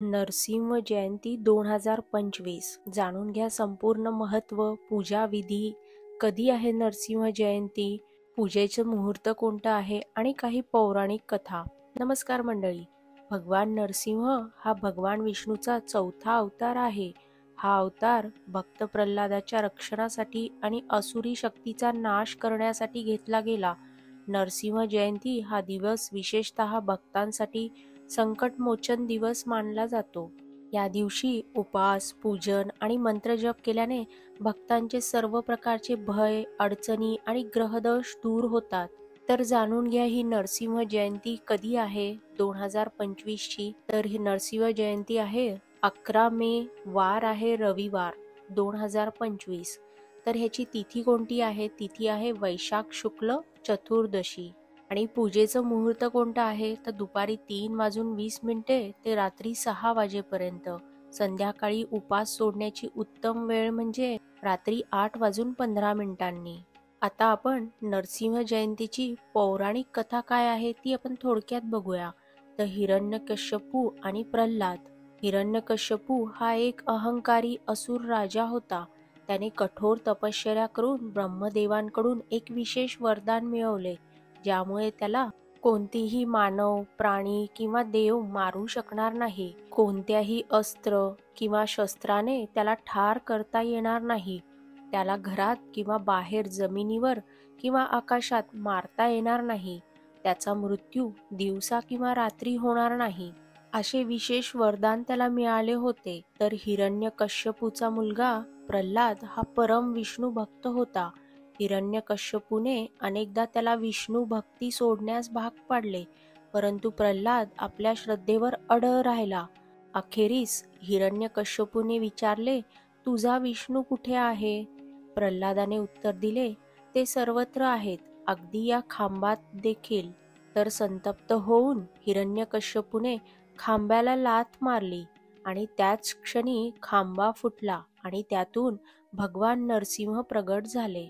नरसिंह जयंती 2025 जाणून घ्या संपूर्ण महत्त्व, पूजा विधी, कधी आहे नरसिंह जयंती, पूजेचं मुहूर्त कोणतं आहे आणि काही पौराणिक कथा. नमस्कार मंडळी. भगवान नरसिंह हा भगवान विष्णूचा चौथा अवतार आहे. हा अवतार भक्त प्रल्हादाच्या रक्षणासाठी आणि असुरी शक्तीचा नाश करण्यासाठी घेतला गेला. नरसिंह जयंती हा दिवस विशेषतः भक्तांसाठी संकटमोचन दिवस मानला जातो. या दिवशी उपास, पूजन आणि मंत्रजप केल्याने भक्तांचे सर्व प्रकारचे भय, अडचणी आणि ग्रहदोष दूर होतात. तर जाणून घ्या ही नरसिंह जयंती कधी आहे 2025 ची. तर ही नरसिंह जयंती आहे 11 मे, वार आहे रविवार 2025. तर ह्याची तिथी कोणती आहे? तिथी आहे वैशाख शुक्ल चतुर्दशी. आणि पूजेचं मुहूर्त कोणतं आहे? तर दुपारी 3:20 ते रात्री 6 वाजेपर्यंत. संध्याकाळी उपास सोडण्याची उत्तम वेळ म्हणजे रात्री 8:15. आता आपण नरसिंह जयंतीची पौराणिक कथा काय आहे ती आपण थोडक्यात बघूया. तर हिरण्यकश्यपू आणि प्रल्हाद. हिरण्यकश्यपू हा एक अहंकारी असुर राजा होता. त्याने कठोर तपश्चर्या करून ब्रह्मदेवांकडून एक विशेष वरदान मिळवले, ज्यामुळे त्याला कोणतीही मानव, प्राणी किंवा देव मारू शकणार नाही. कोणत्याही अस्त्र किंवा शस्त्राने त्याला ठार करता येणार नाही. त्याला घरात किंवा बाहेर, जमिनीवर किंवा आकाशात मारता येणार नाही. त्याचा मृत्यू दिवसा किंवा रात्री होणार नाही. असे विशेष वरदान त्याला मिळाले होते. तर हिरण्यकश्यपूचा मुलगा प्रल्हाद हा परम विष्णू भक्त होता. हिरण्यकश्यपूने अनेकदा त्याला विष्णू भक्ती सोडण्यास भाग पाडले, परंतु प्रल्हाद आपल्या श्रद्धेवर अडळ राहिला. अखेरीस हिरण्यकश्यपूने विचारले, तुझा विष्णू कुठे आहे? प्रल्हादाने उत्तर दिले, ते सर्वत्र आहेत, अगदी या खांबात देखील. तर संतप्त होऊन हिरण्यकश्यपूने खांब्याला लाथ मारली आणि त्याच क्षणी खांबा फुटला आणि त्यातून भगवान नरसिंह प्रगट झाले.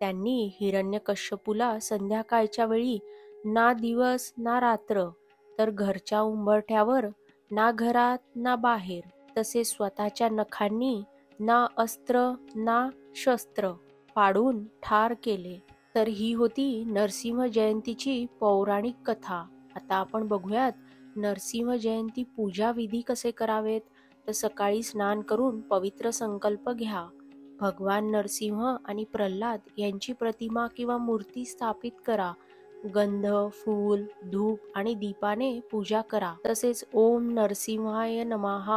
त्यांनी हिरण्यकश्यपूला संध्याकाळच्या वेळी ना दिवस ना रात्र, तर घरच्या उंबरठ्यावर, ना घरात ना बाहेर, तसे स्वतःच्या नखांनी ना अस्त्र ना शस्त्र पाडून ठार केले. तर ही होती नरसिंह जयंतीची पौराणिक कथा. आता आपण बघूयात नरसिंह जयंती पूजा विधी कसे करावेत. तर सकाळी स्नान करून पवित्र संकल्प घ्या. भगवान नरसिंह आणि प्रल्हाद यांची प्रतिमा किंवा मूर्ती स्थापित करा. गंध, फूल, धूप आणि दीपाने पूजा करा. तसेच ओम नरसिंहाय नमः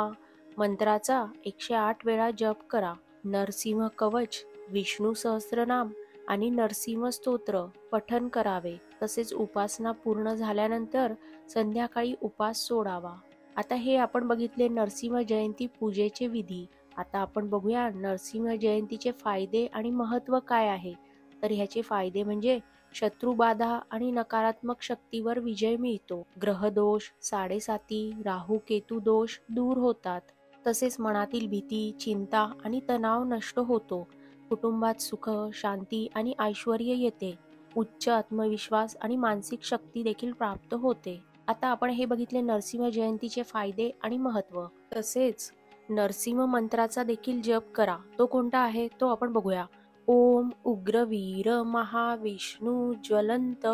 मंत्राचा 108 वेळा जप करा. नरसिंह कवच, विष्णू सहस्त्रनाम आणि नरसिंह स्तोत्र पठण करावे. तसेच उपासना पूर्ण झाल्यानंतर संध्याकाळी उपास सोडावा. आता हे आपण बघितले नरसिंह जयंती पूजेचे विधी. आता आपण बघूया नरसिंह जयंतीचे फायदे आणि महत्त्व काय आहे. तर ह्याचे फायदे म्हणजे शत्रुबाधा आणि नकारात्मक शक्तीवर विजय मिळतो. ग्रहदोष, साडेसाती, राहू केतू दोष दूर होतात. तसेच मनातील भीती, चिंता आणि तणाव नष्ट होतो. कुटुंबात सुख, शांती आणि ऐश्वर्य येते. उच्च आत्मविश्वास आणि मानसिक शक्ती देखील प्राप्त होते. आता आपण हे बघितले नरसिंह जयंतीचे फायदे आणि महत्त्व. तसेच नरसिंह मंत्राचा देखील जप करा. तो कोणता आहे तो आपण बघूया. ओम उग्रवीर महाविष्णू ज्वलंत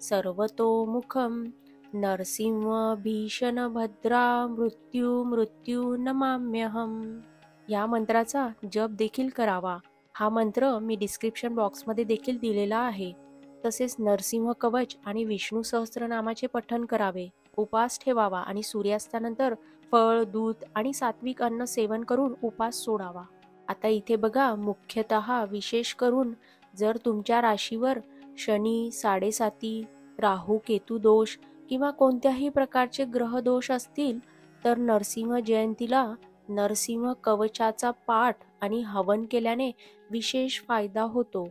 सर्वतोमुखम नरसिंह भीषण भद्रा मृत्यू नमाम्यहम. या मंत्राचा जप देखील करावा. हा मंत्र मी डिस्क्रिप्शन बॉक्समध्ये देखील दिलेला आहे. तसेच नरसिंह कवच आणि विष्णू सहस्त्रनामाचे पठण करावे. उपास ठेवावा आणि सूर्यास्तानंतर फळ, दूध आणि सात्विक अन्न सेवन करून उपास सोडावा. आता इथे बघा, मुख्यतः विशेष करून जर तुमच्या राशीवर शनी, साडेसाती, राहू केतू दोष किंवा कोणत्याही प्रकारचे ग्रह दोष असतील तर नरसिंह जयंतीला नरसिंह कवचाचा पाठ आणि हवन केल्याने विशेष फायदा होतो.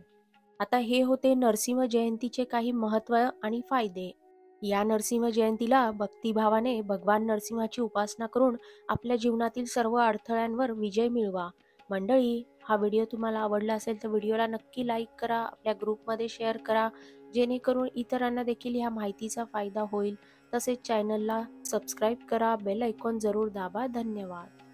आता हे होते नरसिंह जयंतीचे काही महत्त्व आणि फायदे. या नरसिंह जयंतीला भक्तिभावाने भगवान नरसिंहाची उपासना करून आपल्या जीवनातील सर्व अडथळ्यांवर विजय मिळवा. मंडळी, हा व्हिडिओ तुम्हाला आवडला असेल तर व्हिडिओला नक्की लाईक करा, आपल्या ग्रुपमध्ये शेअर करा, जेणेकरून इतरांना देखील ह्या माहितीचा फायदा होईल. तसेच चॅनलला सबस्क्राईब करा, बेल आयकॉन जरूर दाबा. धन्यवाद.